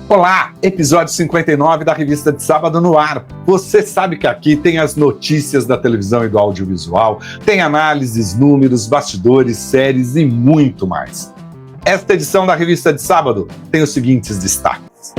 Olá, episódio 59 da Revista de Sábado no ar. Você sabe que aqui tem as notícias da televisão e do audiovisual, tem análises, números, bastidores, séries e muito mais. Esta edição da Revista de Sábado tem os seguintes destaques.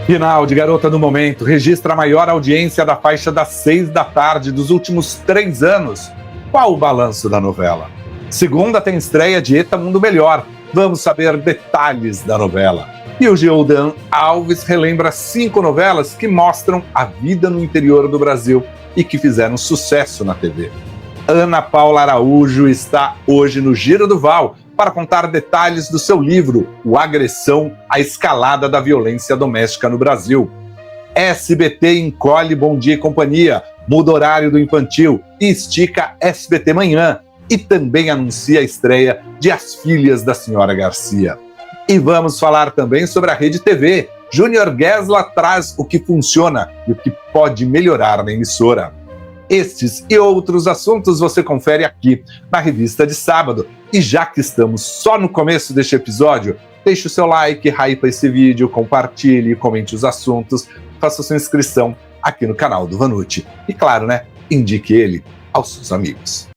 Final de Garota do Momento registra a maior audiência da faixa das 6 da tarde dos últimos 3 anos. Qual o balanço da novela? Segunda tem estreia de Eta Mundo Melhor. Vamos saber detalhes da novela. E o Gildan Alves relembra 5 novelas que mostram a vida no interior do Brasil e que fizeram sucesso na TV. Ana Paula Araújo está hoje no Giro do Val para contar detalhes do seu livro, O Agressão, a escalada da violência doméstica no Brasil. SBT encolhe Bom Dia e Companhia, muda horário do infantil e estica SBT Manhã. E também anuncia a estreia de As Filhas da Senhora Garcia. E vamos falar também sobre a Rede TV. Júnior Guesla traz o que funciona e o que pode melhorar na emissora. Estes e outros assuntos você confere aqui na Revista de Sábado. E já que estamos só no começo deste episódio, deixe o seu like, hypa esse vídeo, compartilhe, comente os assuntos, faça sua inscrição aqui no canal do Vanucci. E claro, indique ele aos seus amigos.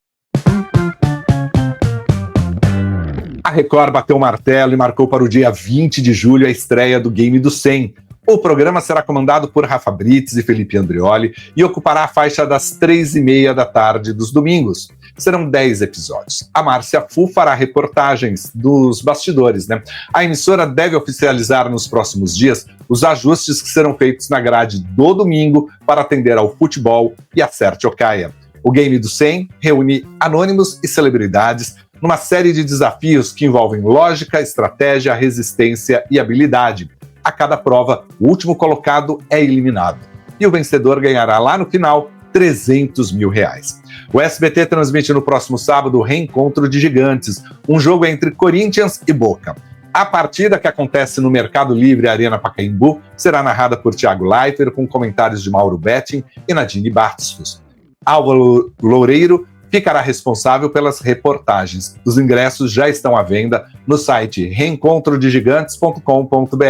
A Record bateu o martelo e marcou para o dia 20 de julho a estreia do Game do 100. O programa será comandado por Rafa Brites e Felipe Andreoli e ocupará a faixa das 3h30 da tarde dos domingos. Serão 10 episódios. A Márcia Fu fará reportagens dos bastidores. A emissora deve oficializar nos próximos dias os ajustes que serão feitos na grade do domingo para atender ao futebol e Acerte ou Caia. O Game do 100 reúne anônimos e celebridades numa série de desafios que envolvem lógica, estratégia, resistência e habilidade. A cada prova, o último colocado é eliminado. E o vencedor ganhará lá no final R$300 mil. O SBT transmite no próximo sábado o Reencontro de Gigantes, um jogo entre Corinthians e Boca. A partida, que acontece no Mercado Livre Arena Pacaembu, será narrada por Thiago Leifert, com comentários de Mauro Betting e Nadine Bartzus. Álvaro Loureiro ficará responsável pelas reportagens. Os ingressos já estão à venda no site reencontrodegigantes.com.br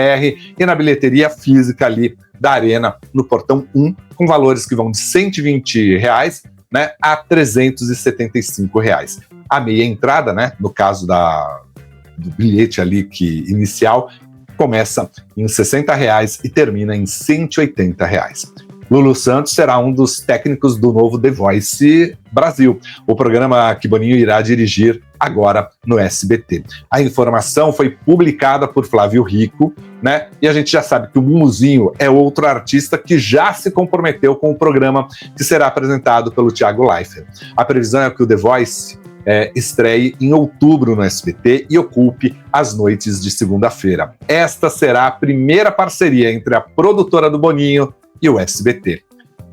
e na bilheteria física ali da Arena, no portão 1, com valores que vão de R$120 a R$375. A meia entrada, no caso do bilhete ali inicial, começa em R$60 e termina em R$180. Lulu Santos será um dos técnicos do novo The Voice Brasil, o programa que Boninho irá dirigir agora no SBT. A informação foi publicada por Flávio Rico, e a gente já sabe que o Mumuzinho é outro artista que já se comprometeu com o programa que será apresentado pelo Thiago Leifert. A previsão é que o The Voice estreie em outubro no SBT e ocupe as noites de segunda-feira. Esta será a primeira parceria entre a produtora do Boninho e o SBT.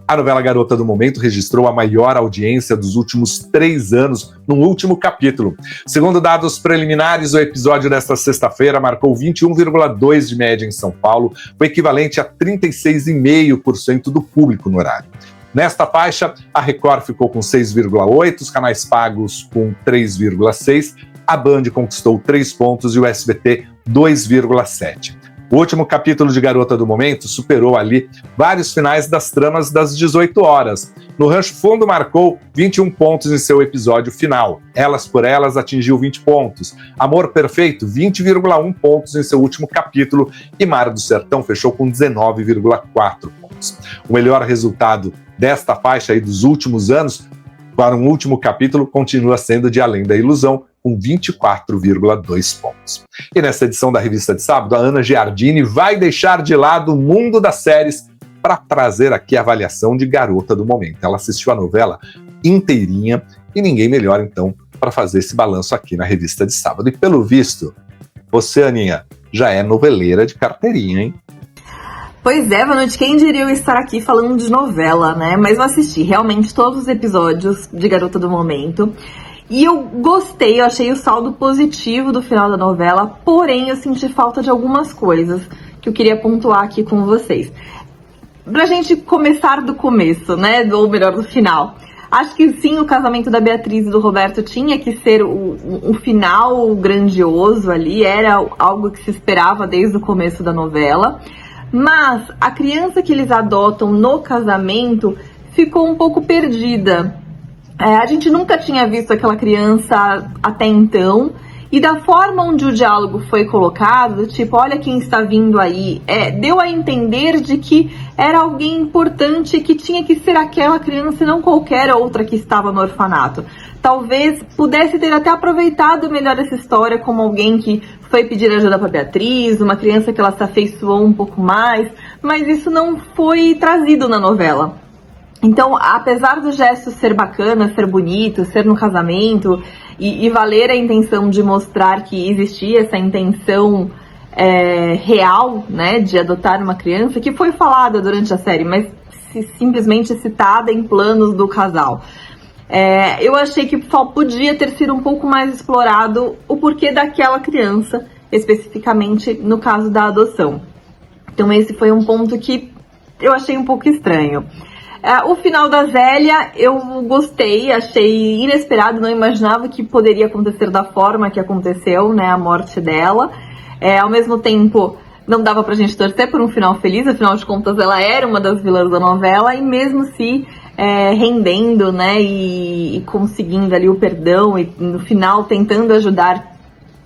A novela Garota do Momento registrou a maior audiência dos últimos 3 anos no último capítulo. Segundo dados preliminares, o episódio desta sexta-feira marcou 21,2 de média em São Paulo, o equivalente a 36,5% do público no horário. Nesta faixa, a Record ficou com 6,8, os canais pagos com 3,6, a Band conquistou 3 pontos e o SBT 2,7. O último capítulo de Garota do Momento superou ali vários finais das tramas das 18 horas. No Rancho Fundo marcou 21 pontos em seu episódio final. Elas por Elas atingiu 20 pontos. Amor Perfeito, 20,1 pontos em seu último capítulo. E Mar do Sertão fechou com 19,4 pontos. O melhor resultado desta faixa aí dos últimos anos para um último capítulo continua sendo de Além da Ilusão, com 24,2 pontos. E nessa edição da Revista de Sábado, a Ana Giardini vai deixar de lado o mundo das séries para trazer aqui a avaliação de Garota do Momento. Ela assistiu a novela inteirinha e ninguém melhor, então, para fazer esse balanço aqui na Revista de Sábado. E pelo visto, você, Aninha, já é noveleira de carteirinha, hein? Pois é, Vanucci, quem diria eu estar aqui falando de novela, Mas eu assisti realmente todos os episódios de Garota do Momento. E eu gostei, eu achei o saldo positivo do final da novela, porém eu senti falta de algumas coisas que eu queria pontuar aqui com vocês. Pra gente começar do começo, ou melhor, do final. Acho que sim, o casamento da Beatriz e do Roberto tinha que ser um final grandioso ali, era algo que se esperava desde o começo da novela. Mas a criança que eles adotam no casamento ficou um pouco perdida. A gente nunca tinha visto aquela criança até então. E da forma onde o diálogo foi colocado, tipo, olha quem está vindo aí, deu a entender de que era alguém importante, que tinha que ser aquela criança e não qualquer outra que estava no orfanato. Talvez pudesse ter até aproveitado melhor essa história como alguém que foi pedir ajuda para Beatriz, uma criança que ela se afeiçoou um pouco mais, mas isso não foi trazido na novela. Então, apesar do gesto ser bacana, ser bonito, ser no casamento e valer a intenção de mostrar que existia essa intenção real, né, de adotar uma criança, que foi falada durante a série, mas simplesmente citada em planos do casal. Eu achei que podia ter sido um pouco mais explorado o porquê daquela criança, especificamente no caso da adoção. Então esse foi um ponto que eu achei um pouco estranho. O final da Zélia eu gostei, achei inesperado, não imaginava que poderia acontecer da forma que aconteceu, né, a morte dela. Ao mesmo tempo, não dava pra gente torcer por um final feliz, afinal de contas ela era uma das vilãs da novela, e mesmo se rendendo, né, e conseguindo ali o perdão, e no final tentando ajudar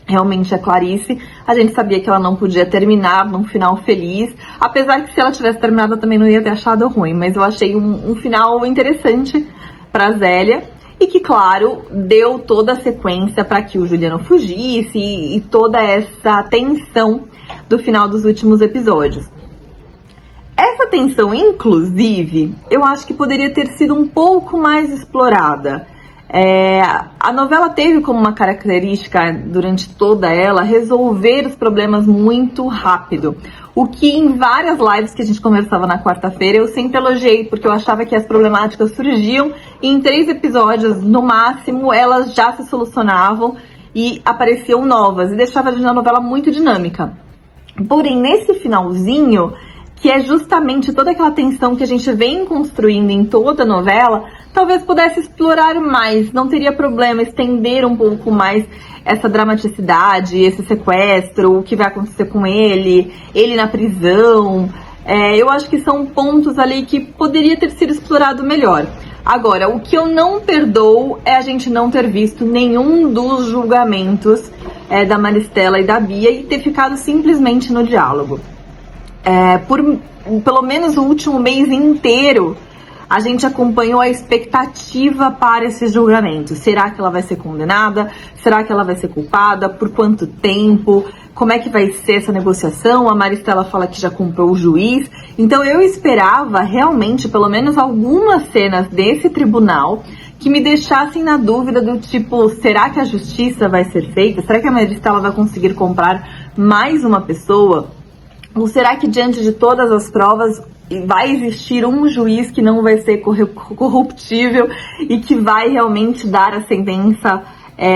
realmente a Clarice, a gente sabia que ela não podia terminar num final feliz, apesar que se ela tivesse terminado eu também não ia ter achado ruim, mas eu achei um final interessante pra Zélia, e que, claro, deu toda a sequência para que o Juliano fugisse e toda essa tensão do final dos últimos episódios. Essa tensão, inclusive, eu acho que poderia ter sido um pouco mais explorada. A novela teve como uma característica, durante toda ela, resolver os problemas muito rápido. O que em várias lives que a gente conversava na quarta-feira eu sempre elogiei, porque eu achava que as problemáticas surgiam e em 3 episódios, no máximo, elas já se solucionavam e apareciam novas, e deixava a novela muito dinâmica. Porém, nesse finalzinho, que é justamente toda aquela tensão que a gente vem construindo em toda a novela, talvez pudesse explorar mais, não teria problema estender um pouco mais essa dramaticidade, esse sequestro, o que vai acontecer com ele na prisão. Eu acho que são pontos ali que poderia ter sido explorado melhor. Agora, o que eu não perdoo é a gente não ter visto nenhum dos julgamentos da Maristela e da Bia e ter ficado simplesmente no diálogo. Pelo menos o último mês inteiro, a gente acompanhou a expectativa para esses julgamentos. Será que ela vai ser condenada? Será que ela vai ser culpada? Por quanto tempo? Como é que vai ser essa negociação? A Maristela fala que já comprou o juiz. Então eu esperava realmente, pelo menos algumas cenas desse tribunal que me deixassem na dúvida do tipo, será que a justiça vai ser feita? Será que a Maristela vai conseguir comprar mais uma pessoa? Ou será que diante de todas as provas vai existir um juiz que não vai ser corruptível e que vai realmente dar a sentença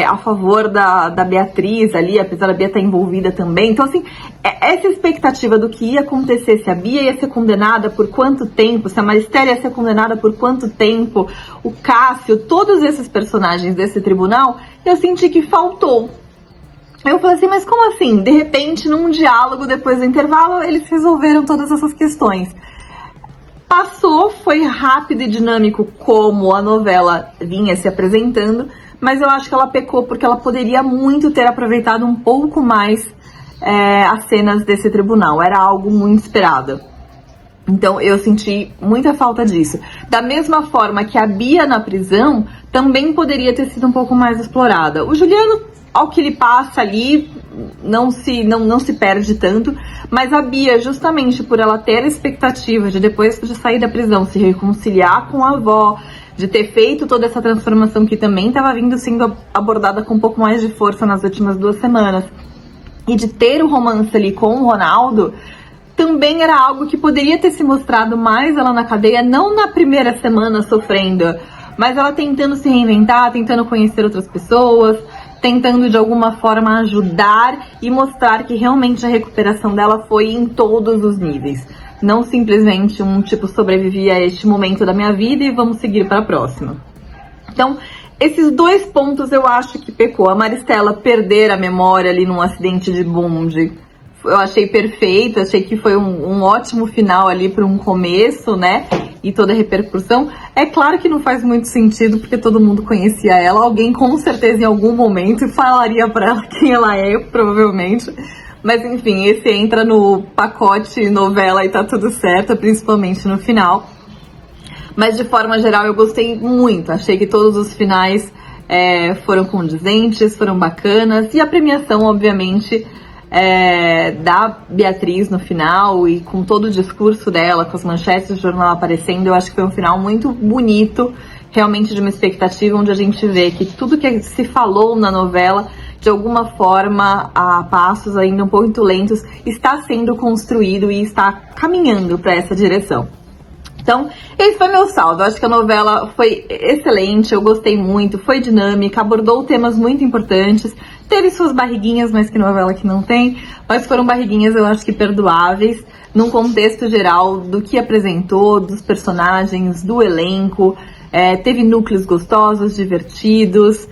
a favor da Beatriz ali, apesar da Bia estar envolvida também? Então, assim, essa expectativa do que ia acontecer, se a Bia ia ser condenada por quanto tempo, se a Maristela ia ser condenada por quanto tempo, o Cássio, todos esses personagens desse tribunal, eu senti que faltou. Eu falei assim, mas como assim? De repente, num diálogo depois do intervalo, eles resolveram todas essas questões. Passou, foi rápido e dinâmico como a novela vinha se apresentando, mas eu acho que ela pecou porque ela poderia muito ter aproveitado um pouco mais as cenas desse tribunal. Era algo muito esperado. Então eu senti muita falta disso. Da mesma forma que a Bia na prisão também poderia ter sido um pouco mais explorada. O Juliano, ao que ele passa ali, não se perde tanto, mas a Bia, justamente por ela ter a expectativa de depois de sair da prisão se reconciliar com a avó, de ter feito toda essa transformação que também estava sendo abordada com um pouco mais de força nas últimas 2 semanas, e de ter o romance ali com o Ronaldo, também era algo que poderia ter se mostrado mais ela na cadeia, não na primeira semana sofrendo, mas ela tentando se reinventar, tentando conhecer outras pessoas, tentando de alguma forma ajudar e mostrar que realmente a recuperação dela foi em todos os níveis. Não simplesmente sobrevivi a este momento da minha vida e vamos seguir para a próxima. Então, esses 2 pontos eu acho que pecou. A Maristela perder a memória ali num acidente de bonde, eu achei perfeito, achei que foi um ótimo final ali para um começo, né? E toda a repercussão. É claro que não faz muito sentido, porque todo mundo conhecia ela. Alguém com certeza em algum momento falaria para ela quem ela é, provavelmente. Mas enfim, esse entra no pacote novela e tá tudo certo, principalmente no final. Mas de forma geral eu gostei muito, achei que todos os finais foram condizentes, foram bacanas. E a premiação, obviamente, da Beatriz no final e com todo o discurso dela, com as manchetes do jornal aparecendo, eu acho que foi um final muito bonito, realmente de uma expectativa onde a gente vê que tudo que se falou na novela, de alguma forma, a passos ainda um pouco lentos, está sendo construído e está caminhando para essa direção. Então, esse foi meu saldo. Eu acho que a novela foi excelente, eu gostei muito, foi dinâmica, abordou temas muito importantes, teve suas barriguinhas, mas que novela que não tem, mas foram barriguinhas, eu acho que perdoáveis, num contexto geral do que apresentou, dos personagens, do elenco, teve núcleos gostosos, divertidos,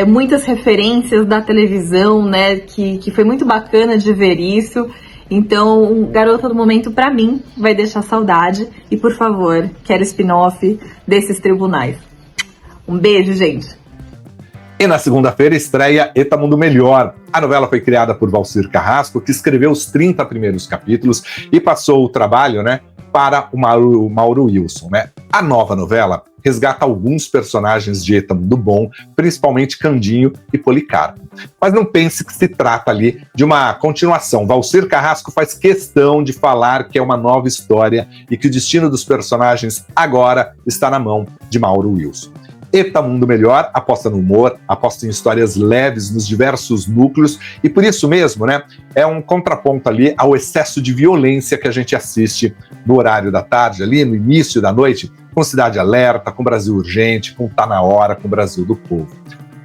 muitas referências da televisão, né, que foi muito bacana de ver isso. Então, Garota do Momento, pra mim, vai deixar saudade. E, por favor, quero spin-off desses tribunais. Um beijo, gente. E na segunda-feira estreia Eta Mundo Melhor. A novela foi criada por Valcir Carrasco, que escreveu os 30 primeiros capítulos e passou o trabalho, né, para o Mauro Wilson, né? A nova novela resgata alguns personagens de Eta Mundo Bom, principalmente Candinho e Policarpo. Mas não pense que se trata ali de uma continuação. Valcir Carrasco faz questão de falar que é uma nova história e que o destino dos personagens agora está na mão de Mauro Wilson. Eta Mundo Melhor aposta no humor, aposta em histórias leves nos diversos núcleos e por isso mesmo, né, é um contraponto ali ao excesso de violência que a gente assiste no horário da tarde, ali no início da noite, com Cidade Alerta, com Brasil Urgente, com Tá Na Hora, com Brasil do Povo.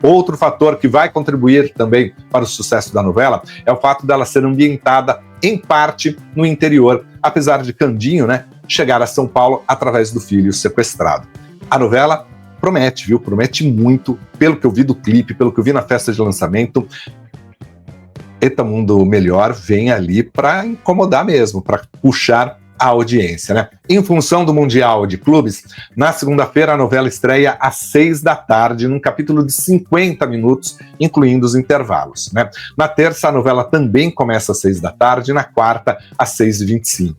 Outro fator que vai contribuir também para o sucesso da novela é o fato dela ser ambientada, em parte, no interior, apesar de Candinho, né, chegar a São Paulo através do filho sequestrado. A novela promete, viu? Promete muito, pelo que eu vi do clipe, pelo que eu vi na festa de lançamento. Eta Mundo Melhor vem ali para incomodar mesmo, para puxar a audiência, né? Em função do Mundial de Clubes, na segunda-feira a novela estreia às 6 da tarde, num capítulo de 50 minutos, incluindo os intervalos, né? Na terça, a novela também começa às 6 da tarde, na quarta, às 6h25.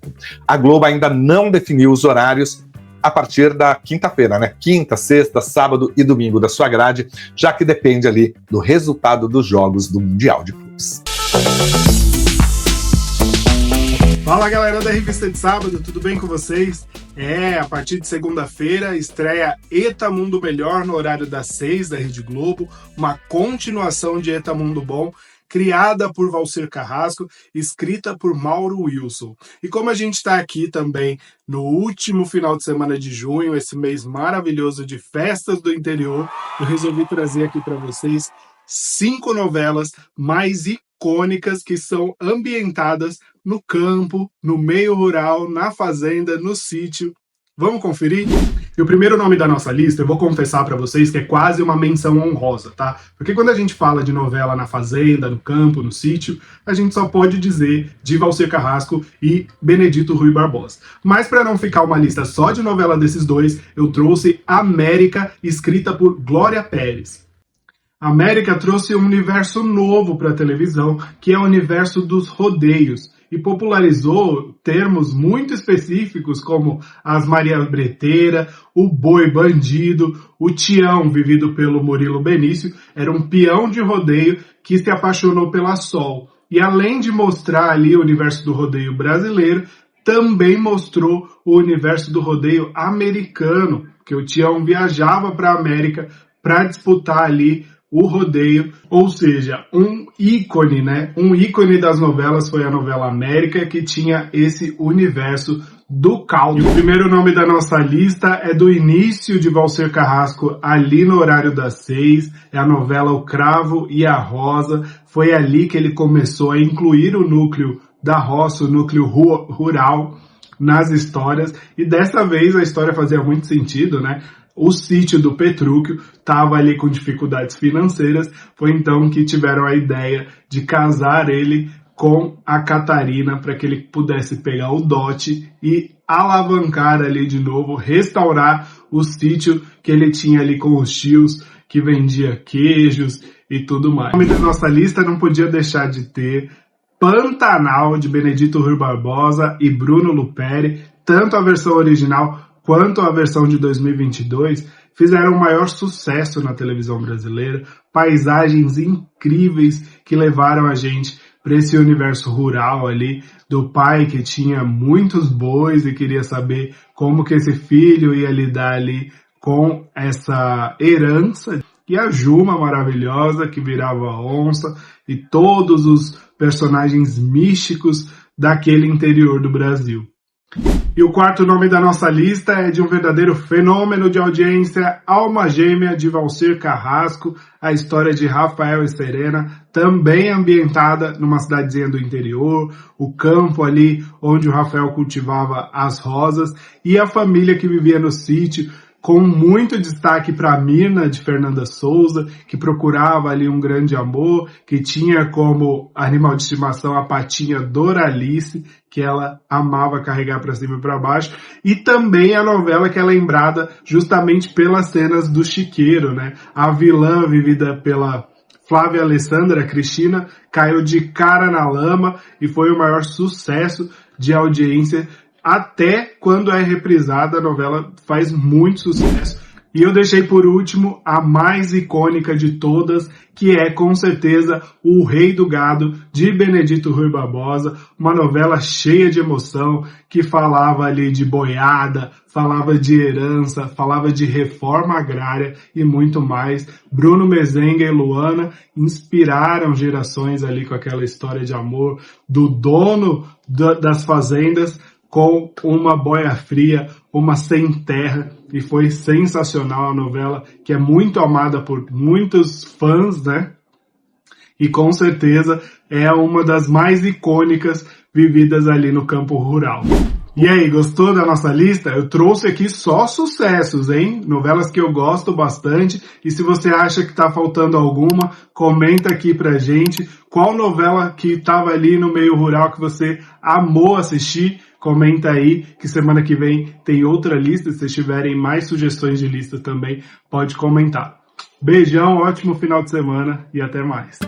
A Globo ainda não definiu os horários a partir da quinta-feira, né? Quinta, sexta, sábado e domingo da sua grade, já que depende ali do resultado dos jogos do Mundial de Clubes. Fala, galera da Revista de Sábado, tudo bem com vocês? A partir de segunda-feira estreia Eta Mundo Melhor no horário das 6 da Rede Globo, uma continuação de Eta Mundo Bom, criada por Valcir Carrasco, escrita por Mauro Wilson. E como a gente está aqui também no último final de semana de junho, esse mês maravilhoso de festas do interior, eu resolvi trazer aqui para vocês 5 novelas mais icônicas que são ambientadas no campo, no meio rural, na fazenda, no sítio. Vamos conferir? E o primeiro nome da nossa lista, eu vou confessar para vocês que é quase uma menção honrosa, tá? Porque quando a gente fala de novela na fazenda, no campo, no sítio, a gente só pode dizer de Valcir Carrasco e Benedito Rui Barbosa. Mas para não ficar uma lista só de novela desses dois, eu trouxe América, escrita por Glória Pérez. América trouxe um universo novo para a televisão, que é o universo dos rodeios, e popularizou termos muito específicos como as Maria Breteira, o boi bandido, o Tião, vivido pelo Murilo Benício, era um peão de rodeio que se apaixonou pela Sol. E além de mostrar ali o universo do rodeio brasileiro, também mostrou o universo do rodeio americano, que o Tião viajava para a América para disputar ali o rodeio, ou seja, um ícone, né? Um ícone das novelas foi a novela América, que tinha esse universo do caldo. E o primeiro nome da nossa lista é do início de Valcir Carrasco, ali no horário das 6, é a novela O Cravo e a Rosa. Foi ali que ele começou a incluir o núcleo da roça, o núcleo rural nas histórias, e dessa vez a história fazia muito sentido, né? o sítio do Petrúquio estava ali com dificuldades financeiras, foi então que tiveram a ideia de casar ele com a Catarina para que ele pudesse pegar o dote e alavancar ali de novo, restaurar o sítio que ele tinha ali com os tios, que vendia queijos e tudo mais. O nome da nossa lista não podia deixar de ter Pantanal, de Benedito Rui Barbosa e Bruno Luperi. Tanto a versão original quanto a versão de 2022 fizeram o maior sucesso na televisão brasileira, paisagens incríveis que levaram a gente para esse universo rural ali, do pai que tinha muitos bois e queria saber como que esse filho ia lidar ali com essa herança, e a Juma maravilhosa que virava onça, e todos os personagens místicos daquele interior do Brasil. E o quarto nome da nossa lista é de um verdadeiro fenômeno de audiência, Alma Gêmea, de Valcir Carrasco, a história de Rafael e Serena, também ambientada numa cidadezinha do interior, o campo ali onde o Rafael cultivava as rosas, e a família que vivia no sítio, com muito destaque para Mirna, de Fernanda Souza, que procurava ali um grande amor, que tinha como animal de estimação a patinha Doralice, que ela amava carregar para cima e para baixo, e também a novela que é lembrada justamente pelas cenas do chiqueiro, né? A vilã vivida pela Flávia Alessandra, Cristina, caiu de cara na lama e foi o maior sucesso de audiência. Até quando é reprisada, a novela faz muito sucesso. E eu deixei por último a mais icônica de todas, que é com certeza O Rei do Gado, de Benedito Rui Barbosa, uma novela cheia de emoção, que falava ali de boiada, falava de herança, falava de reforma agrária e muito mais. Bruno Mezenga e Luana inspiraram gerações ali com aquela história de amor do dono das fazendas com uma boia fria, uma sem terra, e foi sensacional a novela, que é muito amada por muitos fãs, né? E com certeza é uma das mais icônicas vividas ali no campo rural. E aí, gostou da nossa lista? Eu trouxe aqui só sucessos, hein? Novelas que eu gosto bastante, e se você acha que tá faltando alguma, comenta aqui pra gente qual novela que tava ali no meio rural que você amou assistir. Comenta aí, que semana que vem tem outra lista. Se vocês tiverem mais sugestões de lista também, pode comentar. Beijão, ótimo final de semana e até mais.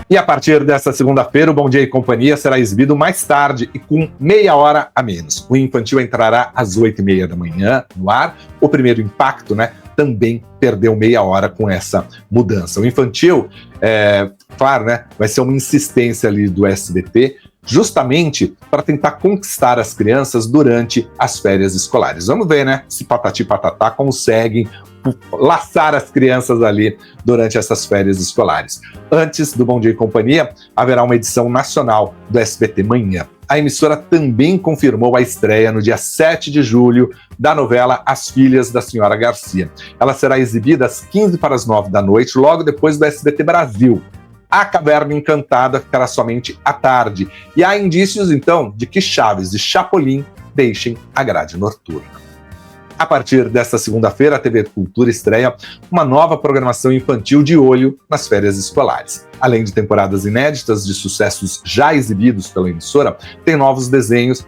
E a partir desta segunda-feira, o Bom Dia e Companhia será exibido mais tarde e com meia hora a menos. O infantil entrará às 8h30 da manhã no ar. O primeiro impacto, né, também perdeu meia hora com essa mudança. O infantil, claro, né, vai ser uma insistência ali do SBT, justamente para tentar conquistar as crianças durante as férias escolares. Vamos ver, né, se Patati e Patatá conseguem laçar as crianças ali durante essas férias escolares. Antes do Bom Dia e Companhia, haverá uma edição nacional do SBT Manhã. A emissora também confirmou a estreia no dia 7 de julho da novela As Filhas da Senhora Garcia. Ela será exibida às 8h45 da noite, logo depois do SBT Brasil. A Caverna Encantada ficará somente à tarde. E há indícios, então, de que Chaves e Chapolin deixem a grade noturna. A partir desta segunda-feira, a TV Cultura estreia uma nova programação infantil de olho nas férias escolares. Além de temporadas inéditas de sucessos já exibidos pela emissora, tem novos desenhos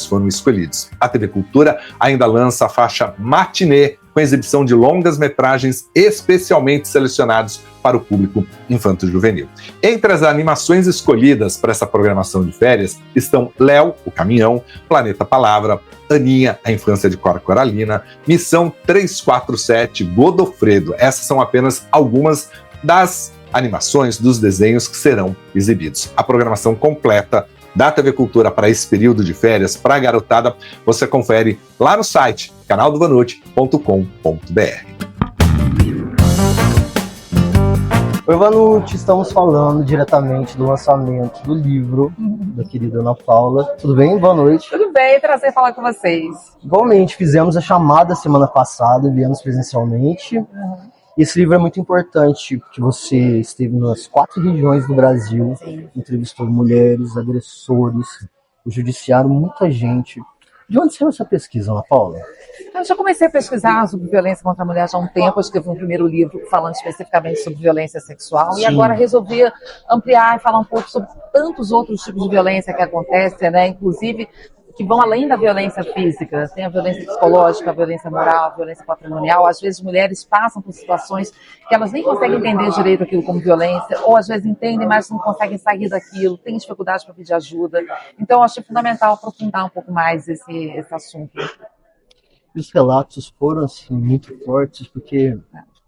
foram escolhidos. A TV Cultura ainda lança a faixa Matinê, com exibição de longas-metragens especialmente selecionados para o público infanto-juvenil. Entre as animações escolhidas para essa programação de férias estão Léo, o Caminhão, Planeta Palavra, Aninha, a Infância de Cora Coralina, Missão 347, Godofredo. Essas são apenas algumas das animações dos desenhos que serão exibidos. A programação completa da TV Cultura para esse período de férias para a garotada você confere lá no site canaldovanucci.com.br. Oi, Vanucci, estamos falando diretamente do lançamento do livro da querida Ana Paula. Tudo bem? Boa noite. Tudo bem, prazer falar com vocês. Igualmente, fizemos a chamada semana passada, viemos presencialmente. Esse livro é muito importante, porque você esteve nas 4 regiões do Brasil, entrevistou mulheres, agressores, o judiciário, muita gente. De onde saiu essa pesquisa, Ana Paula? Eu já comecei a pesquisar sobre violência contra a mulher já há um tempo. Eu escrevi um primeiro livro falando especificamente sobre violência sexual. Sim. E agora resolvi ampliar e falar um pouco sobre tantos outros tipos de violência que acontecem, né? Inclusive que vão além da violência física. Tem a violência psicológica, a violência moral, a violência patrimonial. Às vezes mulheres passam por situações que elas nem conseguem entender direito aquilo como violência, ou às vezes entendem, mas não conseguem sair daquilo, têm dificuldade para pedir ajuda. Então, eu achei fundamental aprofundar um pouco mais esse assunto. Os relatos foram assim, muito fortes, porque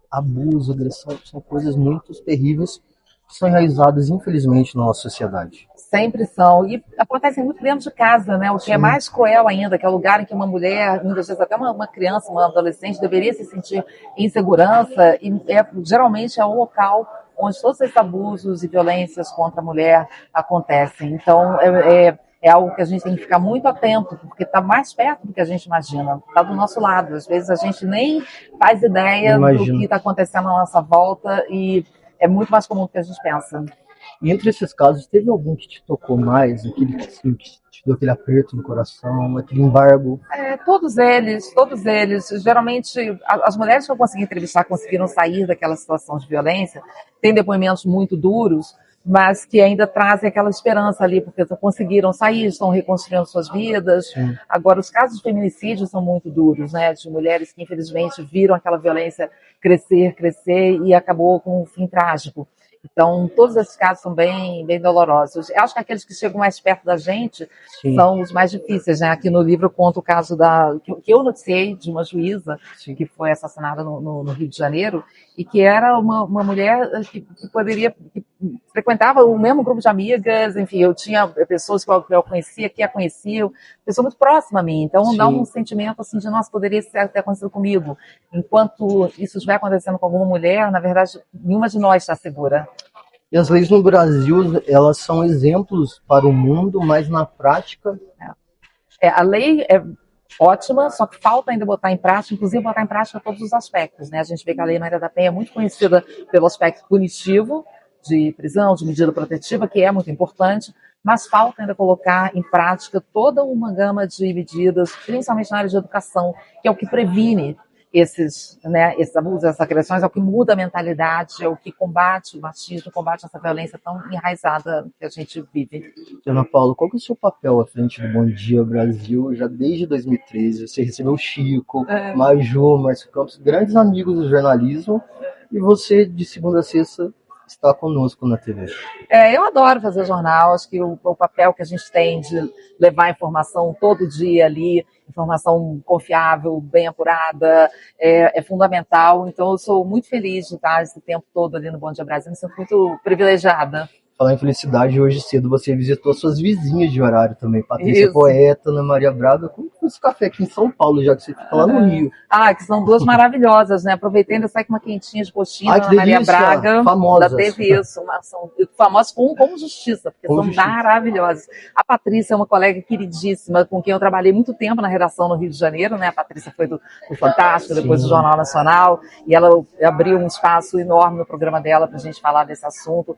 abuso, agressão são coisas muito terríveis que são enraizadas, infelizmente, na nossa sociedade. Sempre são. E acontecem muito dentro de casa, né? O que é mais cruel ainda, que é o lugar em que uma mulher, muitas vezes até uma criança, uma adolescente, deveria se sentir em segurança. E geralmente é o local onde todos esses abusos e violências contra a mulher acontecem. Então, é algo que a gente tem que ficar muito atento, porque está mais perto do que a gente imagina. Está do nosso lado. Às vezes a gente nem faz ideia do que está acontecendo à nossa volta e é muito mais comum do que a gente pensa. E entre esses casos, teve algum que te tocou mais? Aquele que te deu aquele aperto no coração, aquele embargo? Todos eles. Geralmente, as mulheres que eu consegui entrevistar conseguiram sair daquela situação de violência. Tem depoimentos muito duros, mas que ainda trazem aquela esperança ali, porque conseguiram sair, estão reconstruindo suas vidas. Sim. Agora, os casos de feminicídio são muito duros, né? De mulheres que, infelizmente, viram aquela violência crescer e acabou com um fim trágico. Então, todos esses casos são bem dolorosos. Eu acho que aqueles que chegam mais perto da gente Sim. são os mais difíceis, né? Aqui no livro eu conto o caso que eu noticiei de uma juíza Sim. que foi assassinada no Rio de Janeiro e que era uma mulher que frequentava o mesmo grupo de amigas, enfim, eu tinha pessoas que eu conhecia, que a conheciam, pessoa muito próxima a mim, então Sim. dá um sentimento assim de, nossa, poderia ter acontecido comigo. Enquanto isso estiver acontecendo com alguma mulher, na verdade, nenhuma de nós está segura. E as leis no Brasil, elas são exemplos para o mundo, mas na prática... A lei é ótima, só que falta ainda botar em prática, inclusive botar em prática todos os aspectos, né? A gente vê que a Lei Maria da Penha é muito conhecida pelo aspecto punitivo, de prisão, de medida protetiva, que é muito importante, mas falta ainda colocar em prática toda uma gama de medidas, principalmente na área de educação, que é o que previne esses abusos, essas agressões, é o que muda a mentalidade, é o que combate o machismo, combate essa violência tão enraizada que a gente vive. Ana Paula, qual que é o seu papel à frente do Bom Dia Brasil? Já desde 2013, você recebeu o Chico, Maju, Márcio Campos, grandes amigos do jornalismo, e você, de segunda a sexta, está conosco na TV. Eu adoro fazer jornal, acho que o papel que a gente tem de levar informação todo dia ali, informação confiável, bem apurada, é fundamental. Então eu sou muito feliz de estar esse tempo todo ali no Bom Dia Brasil, me sinto muito privilegiada. Falar em felicidade, hoje cedo você visitou suas vizinhas de horário também, Patrícia Poeta, Ana Maria Braga. Como foi esse café aqui em São Paulo, já que você fica lá no Rio? Que são duas maravilhosas, né? Aproveitei ainda sair com uma quentinha de coxinha, Ana Maria Braga. Famosas. Já teve isso, são famosas com justiça, porque são maravilhosas. A Patrícia é uma colega queridíssima, com quem eu trabalhei muito tempo na redação no Rio de Janeiro, né? A Patrícia foi do Fantástico, depois do Jornal Nacional, e ela abriu um espaço enorme no programa dela pra gente falar desse assunto.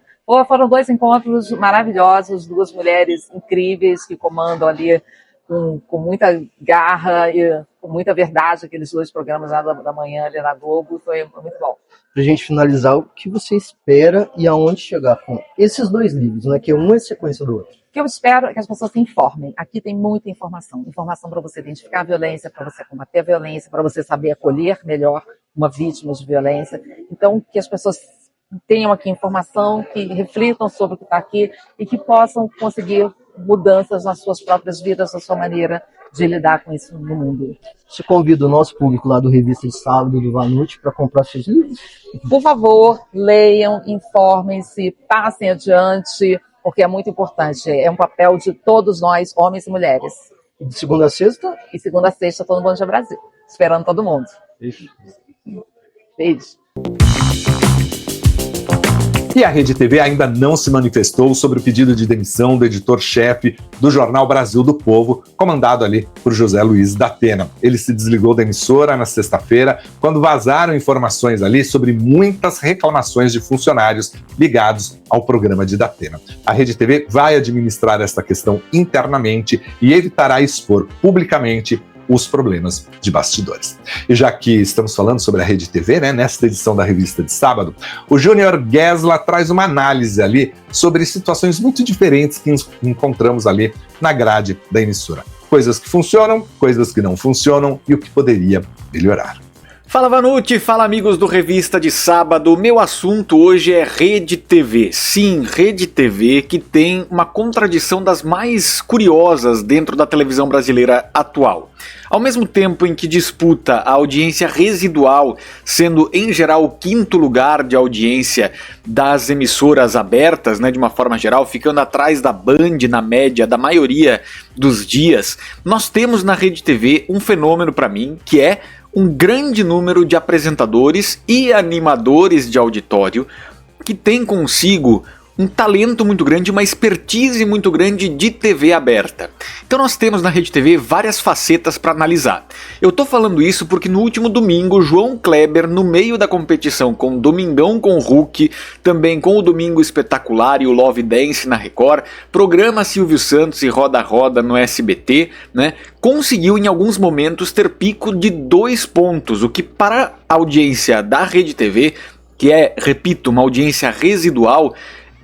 Foram dois encontros maravilhosos, duas mulheres incríveis que comandam ali com muita garra e com muita verdade aqueles dois programas lá da manhã ali na Globo. Foi muito bom. Pra gente finalizar, o que você espera e aonde chegar com esses dois livros, né? Que um é sequência do outro. O que eu espero é que as pessoas se informem. Aqui tem muita informação. Informação para você identificar a violência, para você combater a violência, para você saber acolher melhor uma vítima de violência. Então, que as pessoas tenham aqui informação, que reflitam sobre o que está aqui e que possam conseguir mudanças nas suas próprias vidas, na sua maneira de lidar com isso no mundo. Te convido o nosso público lá do Revista de Sábado do Vanucci para comprar seus livros. Por favor, leiam, informem-se, passem adiante, porque é muito importante. É um papel de todos nós, homens e mulheres. E de segunda a sexta? E segunda a sexta, todo mundo Bom Dia Brasil. Esperando todo mundo. Beijo. Beijo. E a Rede TV ainda não se manifestou sobre o pedido de demissão do editor-chefe do jornal Brasil do Povo, comandado ali por José Luiz da Atena. Ele se desligou da emissora na sexta-feira, quando vazaram informações ali sobre muitas reclamações de funcionários ligados ao programa de Datena. A Rede TV vai administrar esta questão internamente e evitará expor publicamente os problemas de bastidores. E já que estamos falando sobre a Rede TV, né, nesta edição da Revista de Sábado, o Júnior Gesla traz uma análise ali sobre situações muito diferentes que encontramos ali na grade da emissora. Coisas que funcionam, coisas que não funcionam e o que poderia melhorar. Fala Vanucci, fala amigos do Revista de Sábado. Meu assunto hoje é Rede TV. Sim, Rede TV, que tem uma contradição das mais curiosas dentro da televisão brasileira atual. Ao mesmo tempo em que disputa a audiência residual, sendo em geral o quinto lugar de audiência das emissoras abertas, né, de uma forma geral, ficando atrás da Band na média da maioria dos dias, nós temos na Rede TV um fenômeno para mim que é um grande número de apresentadores e animadores de auditório que tem consigo um talento muito grande, uma expertise muito grande de TV aberta. Então nós temos na Rede TV várias facetas para analisar. Eu tô falando isso porque no último domingo, João Kleber, no meio da competição com o Domingão com o Hulk, também com o Domingo Espetacular e o Love Dance na Record, programa Silvio Santos e Roda Roda no SBT, né, conseguiu em alguns momentos ter pico de 2 pontos, o que para a audiência da Rede TV, que é, repito, uma audiência residual,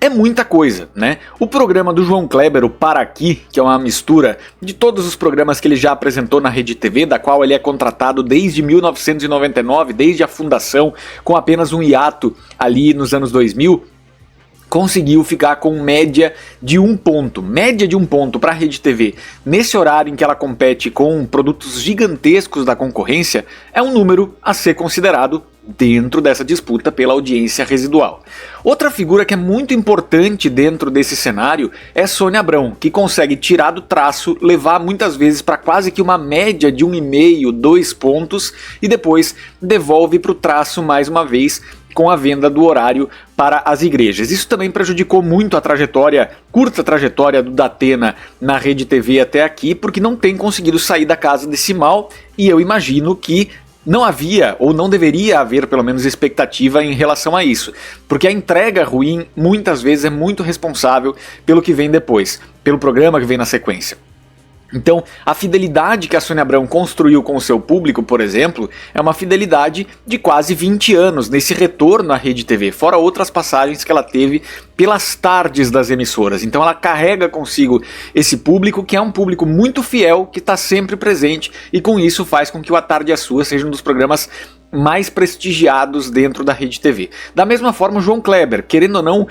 é muita coisa, né? O programa do João Kleber, o Para Aqui, que é uma mistura de todos os programas que ele já apresentou na Rede TV, da qual ele é contratado desde 1999, desde a fundação, com apenas um hiato ali nos anos 2000, conseguiu ficar com média de 1 ponto. Média de 1 ponto para a Rede TV, nesse horário em que ela compete com produtos gigantescos da concorrência, é um número a ser considerado dentro dessa disputa pela audiência residual. Outra figura que é muito importante dentro desse cenário é Sônia Abrão, que consegue tirar do traço, levar muitas vezes para quase que uma média de 1,5, 2 pontos e depois devolve para o traço mais uma vez com a venda do horário para as igrejas. Isso também prejudicou muito a curta trajetória do Datena na Rede TV até aqui, porque não tem conseguido sair da casa decimal e eu imagino que não havia, ou não deveria haver pelo menos expectativa em relação a isso, porque a entrega ruim muitas vezes é muito responsável pelo que vem depois, pelo programa que vem na sequência. Então, a fidelidade que a Sônia Abrão construiu com o seu público, por exemplo, é uma fidelidade de quase 20 anos nesse retorno à Rede TV, fora outras passagens que ela teve pelas tardes das emissoras. Então ela carrega consigo esse público, que é um público muito fiel, que está sempre presente, e com isso faz com que o A Tarde é Sua seja um dos programas mais prestigiados dentro da Rede TV. Da mesma forma, o João Kleber, querendo ou não,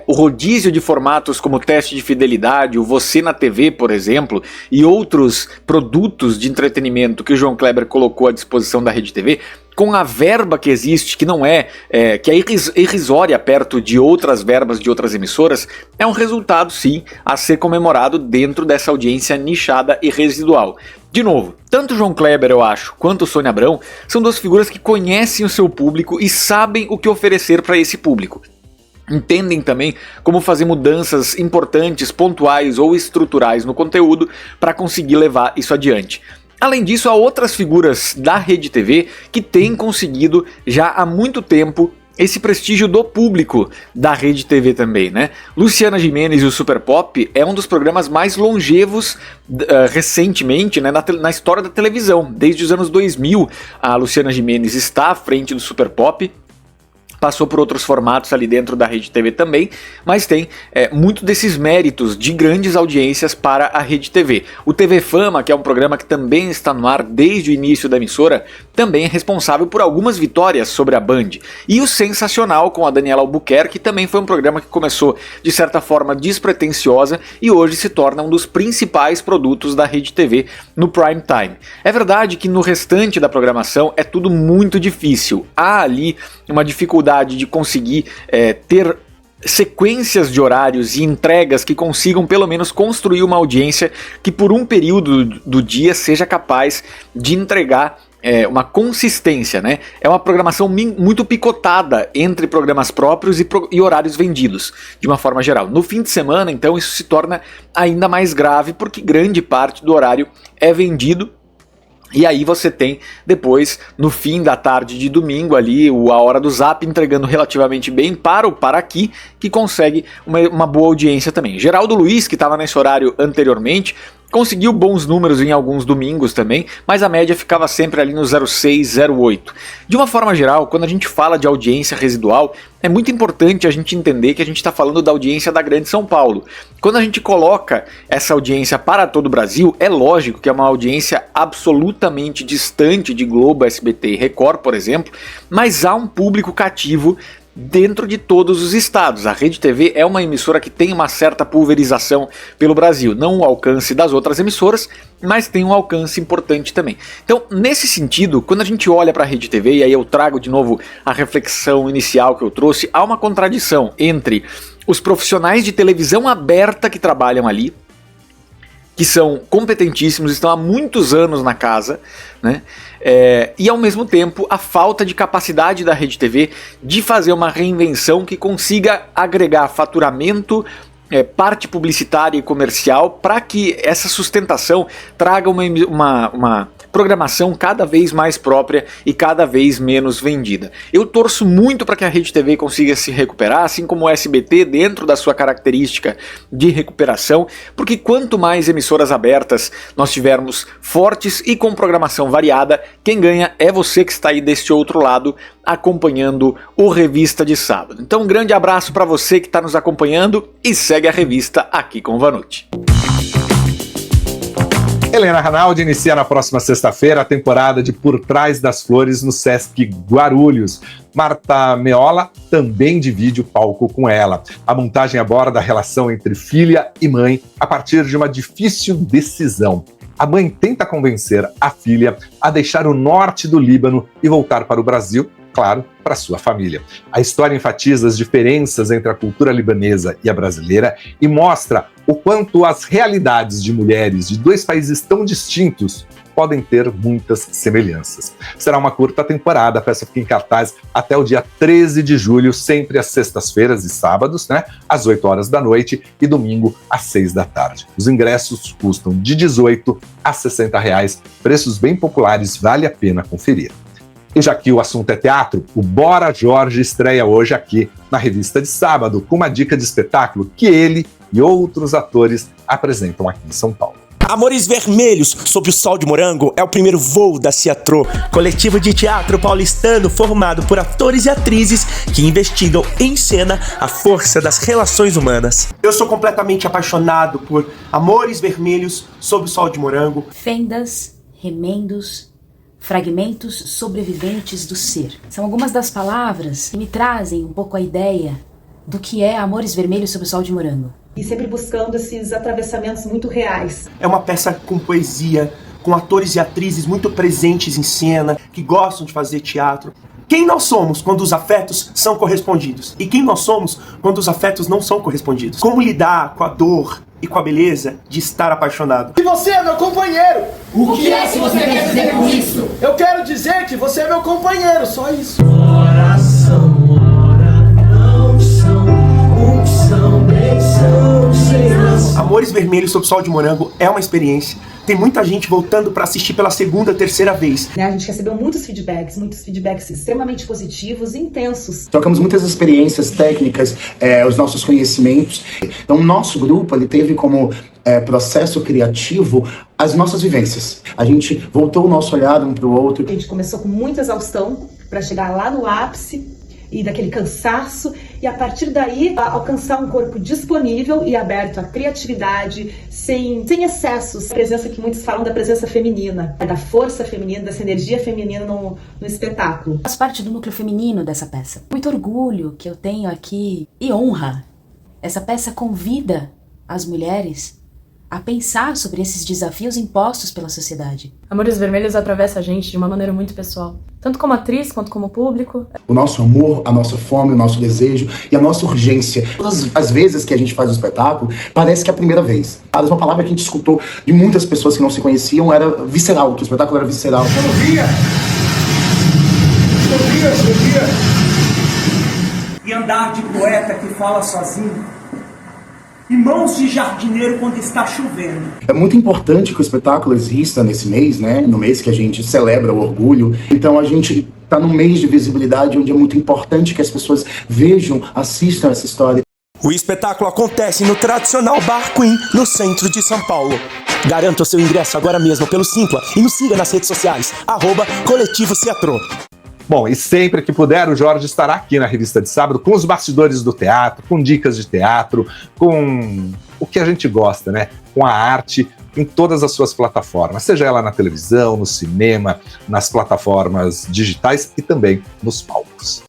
o rodízio de formatos como o Teste de Fidelidade, o Você na TV, por exemplo, e outros produtos de entretenimento que o João Kleber colocou à disposição da Rede TV, com a verba que existe, que não que é irrisória perto de outras verbas de outras emissoras, é um resultado, sim, a ser comemorado dentro dessa audiência nichada e residual. De novo, tanto João Kleber, eu acho, quanto Sônia Abrão são duas figuras que conhecem o seu público e sabem o que oferecer para esse público. Entendem também como fazer mudanças importantes, pontuais ou estruturais no conteúdo para conseguir levar isso adiante. Além disso, há outras figuras da Rede TV que têm conseguido já há muito tempo esse prestígio do público da Rede TV também, né? Luciana Gimenez e o Super Pop é um dos programas mais longevos recentemente, né, na história da televisão. Desde os anos 2000, a Luciana Gimenez está à frente do Super Pop. Passou por outros formatos ali dentro da Rede TV também, mas tem muito desses méritos de grandes audiências para a Rede TV. O TV Fama, que é um programa que também está no ar desde o início da emissora, também é responsável por algumas vitórias sobre a Band. E o Sensacional, com a Daniela Albuquerque, também foi um programa que começou de certa forma despretensiosa e hoje se torna um dos principais produtos da Rede TV no prime time. É verdade que no restante da programação é tudo muito difícil. Há ali uma dificuldade de conseguir ter sequências de horários e entregas que consigam pelo menos construir uma audiência que por um período do dia seja capaz de entregar uma consistência, né? É uma programação muito picotada entre programas próprios e horários vendidos, de uma forma geral. No fim de semana, então, isso se torna ainda mais grave, porque grande parte do horário é vendido. E aí você tem depois, no fim da tarde de domingo ali, a Hora do Zap entregando relativamente bem para o Paraquí, que consegue uma boa audiência também. Geraldo Luiz, que estava nesse horário anteriormente, conseguiu bons números em alguns domingos também, mas a média ficava sempre ali no 0,6, 0,8. De uma forma geral, quando a gente fala de audiência residual, é muito importante a gente entender que a gente está falando da audiência da Grande São Paulo. Quando a gente coloca essa audiência para todo o Brasil, é lógico que é uma audiência absolutamente distante de Globo, SBT e Record, por exemplo, mas há um público cativo dentro de todos os estados. A Rede TV é uma emissora que tem uma certa pulverização pelo Brasil, não o alcance das outras emissoras, mas tem um alcance importante também. Então, nesse sentido, quando a gente olha para a Rede TV, e aí eu trago de novo a reflexão inicial que eu trouxe, há uma contradição entre os profissionais de televisão aberta que trabalham ali, que são competentíssimos, estão há muitos anos na casa, né? E ao mesmo tempo a falta de capacidade da Rede TV de fazer uma reinvenção que consiga agregar faturamento, parte publicitária e comercial, para que essa sustentação traga uma programação cada vez mais própria e cada vez menos vendida. Eu torço muito para que a Rede TV consiga se recuperar, assim como o SBT dentro da sua característica de recuperação, porque quanto mais emissoras abertas nós tivermos fortes e com programação variada, quem ganha é você que está aí deste outro lado acompanhando o Revista de Sábado. Então um grande abraço para você que está nos acompanhando e segue a revista aqui com o Vanucci. Helena Ranaldi inicia na próxima sexta-feira a temporada de Por Trás das Flores no Sesc Guarulhos. Marta Meola também divide o palco com ela. A montagem aborda a relação entre filha e mãe a partir de uma difícil decisão. A mãe tenta convencer a filha a deixar o norte do Líbano e voltar para o Brasil, claro, para sua família. A história enfatiza as diferenças entre a cultura libanesa e a brasileira e mostra o quanto as realidades de mulheres de dois países tão distintos podem ter muitas semelhanças. Será uma curta temporada, a peça fica em cartaz até o dia 13 de julho, sempre às sextas-feiras e sábados, né, às 8 horas da noite e domingo às 6 da tarde. Os ingressos custam de R$18 a R$60, preços bem populares, vale a pena conferir. E já que o assunto é teatro, o Bora Jorge estreia hoje aqui na Revista de Sábado, com uma dica de espetáculo que ele e outros atores apresentam aqui em São Paulo. Amores Vermelhos, sob o sol de morango, é o primeiro voo da Ciatro, coletivo de teatro paulistano formado por atores e atrizes que investigam em cena a força das relações humanas. Eu sou completamente apaixonado por Amores Vermelhos, sob o sol de morango. Fendas, remendos, fragmentos sobreviventes do ser. São algumas das palavras que me trazem um pouco a ideia do que é Amores Vermelhos sob o sol de morango. E sempre buscando esses atravessamentos muito reais. É uma peça com poesia, com atores e atrizes muito presentes em cena, que gostam de fazer teatro. Quem nós somos quando os afetos são correspondidos? E quem nós somos quando os afetos não são correspondidos? Como lidar com a dor e com a beleza de estar apaixonado? E você é meu companheiro! O que é que você quer dizer com isso? Eu quero dizer que você é meu companheiro, só isso. Coração, ora, não são, são, bem são, sem razão. Amores Vermelhos sob o sol de morango é uma experiência. Tem muita gente voltando para assistir pela segunda, terceira vez. A gente recebeu muitos feedbacks extremamente positivos e intensos. Trocamos muitas experiências técnicas, os nossos conhecimentos. Então, o nosso grupo ele teve como processo criativo as nossas vivências. A gente voltou o nosso olhar um para o outro. A gente começou com muita exaustão para chegar lá no ápice e daquele cansaço, e a partir daí alcançar um corpo disponível e aberto à criatividade, sem excessos. A presença que muitos falam da presença feminina, da força feminina, dessa energia feminina no espetáculo. Faz parte do núcleo feminino dessa peça. Muito orgulho que eu tenho aqui e honra. Essa peça convida as mulheres a pensar sobre esses desafios impostos pela sociedade. Amores Vermelhos atravessa a gente de uma maneira muito pessoal, tanto como atriz quanto como público. O nosso amor, a nossa fome, o nosso desejo e a nossa urgência. Todas as vezes que a gente faz o espetáculo, parece que é a primeira vez. Uma palavra que a gente escutou de muitas pessoas que não se conheciam era visceral, que o espetáculo era visceral. Chovia! E andar de poeta que fala sozinho. E mãos de jardineiro quando está chovendo. É muito importante que o espetáculo exista nesse mês, né? No mês que a gente celebra o orgulho. Então a gente está num mês de visibilidade onde é muito importante que as pessoas vejam, assistam essa história. O espetáculo acontece no tradicional Bar Queen, no centro de São Paulo. Garanta o seu ingresso agora mesmo pelo Simpla e nos siga nas redes sociais, @Coletivo Teatro. Bom, e sempre que puder, o Jorge estará aqui na Revista de Sábado com os bastidores do teatro, com dicas de teatro, com o que a gente gosta, né? Com a arte em todas as suas plataformas, seja ela na televisão, no cinema, nas plataformas digitais e também nos palcos.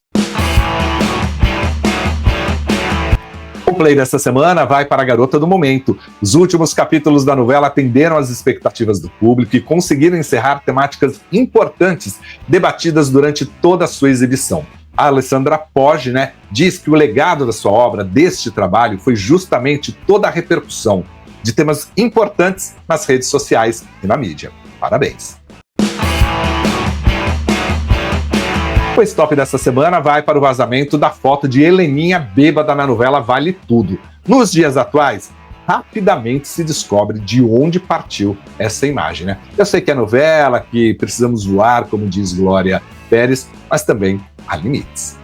O play dessa semana vai para a garota do momento. Os últimos capítulos da novela atenderam às expectativas do público e conseguiram encerrar temáticas importantes debatidas durante toda a sua exibição. A Alessandra Poggi, diz que o legado da sua obra, deste trabalho, foi justamente toda a repercussão de temas importantes nas redes sociais e na mídia. Parabéns! O stop dessa semana vai para o vazamento da foto de Heleninha bêbada na novela Vale Tudo. Nos dias atuais, rapidamente se descobre de onde partiu essa imagem, Eu sei que é novela, que precisamos voar, como diz Glória Pérez, mas também há limites.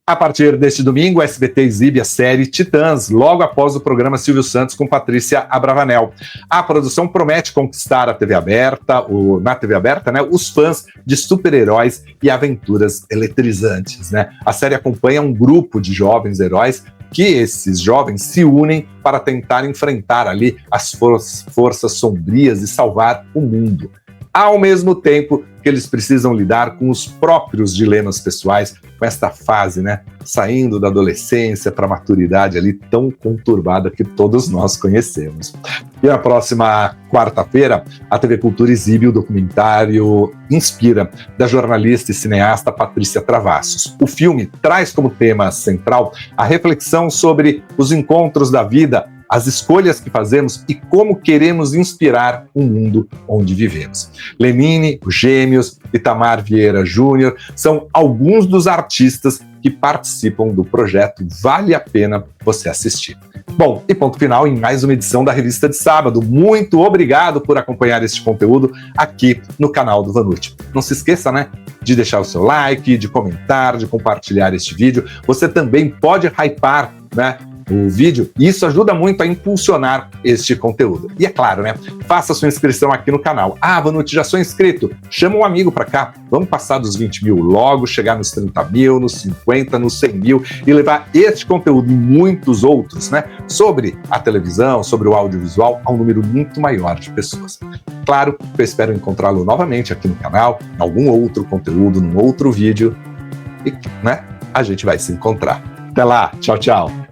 A partir deste domingo, o SBT exibe a série Titãs, logo após o programa Silvio Santos com Patrícia Abravanel. A produção promete conquistar na TV aberta, os fãs de super-heróis e aventuras eletrizantes, A série acompanha um grupo de jovens heróis que esses jovens se unem para tentar enfrentar ali as forças sombrias e salvar o mundo. Ao mesmo tempo que eles precisam lidar com os próprios dilemas pessoais, com esta fase, saindo da adolescência para a maturidade ali tão conturbada que todos nós conhecemos. E na próxima quarta-feira, a TV Cultura exibe o documentário Inspira, da jornalista e cineasta Patrícia Travassos. O filme traz como tema central a reflexão sobre os encontros da vida, as escolhas que fazemos e como queremos inspirar o mundo onde vivemos. Lenine, os Gêmeos, Itamar Vieira Júnior são alguns dos artistas que participam do projeto. Vale a pena você assistir. Bom, e ponto final em mais uma edição da Revista de Sábado. Muito obrigado por acompanhar este conteúdo aqui no canal do Vanucci. Não se esqueça, de deixar o seu like, de comentar, de compartilhar este vídeo. Você também pode hypar, o vídeo, e isso ajuda muito a impulsionar este conteúdo. E é claro, faça sua inscrição aqui no canal. Vanucci, já sou inscrito. Chama um amigo para cá. Vamos passar dos 20 mil logo, chegar nos 30 mil, nos 50, nos 100 mil e levar este conteúdo e muitos outros, sobre a televisão, sobre o audiovisual, a um número muito maior de pessoas. Claro, eu espero encontrá-lo novamente aqui no canal, em algum outro conteúdo, num outro vídeo, e, a gente vai se encontrar. Até lá, tchau, tchau!